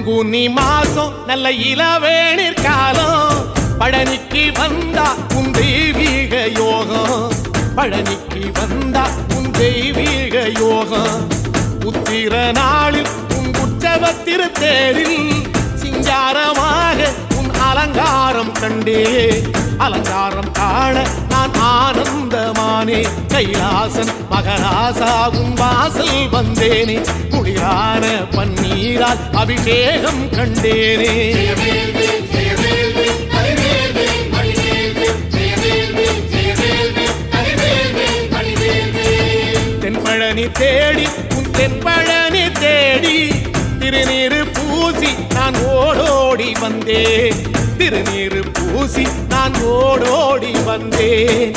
பங்குனி மாசம் நல்ல இளவேணிற் காலம் பழனிக்கு வந்தா உன் தெய்வீக யோகம் பழனிக்கு வந்தா உன் தெய்வீக யோகம் உத்திர நாளில் உன் உற்சவ திருத்தேரில் சிங்காரமாக உன் அலங்காரம் கண்டே அலங்காரம் காண நான் ஆனந்தமானே கைலாசன் மகராசா உன் வாசல் வந்தேனே குளிரான பன்னீரால் அபிஷேகம் கண்டேனே தென்பழனி தேடி உன் தென்பழனி தேடி திருநீரு பூசி நான் ஓடோடி வந்தேன் திருநீரு பூசி நான் ஓடோடி வந்தேன்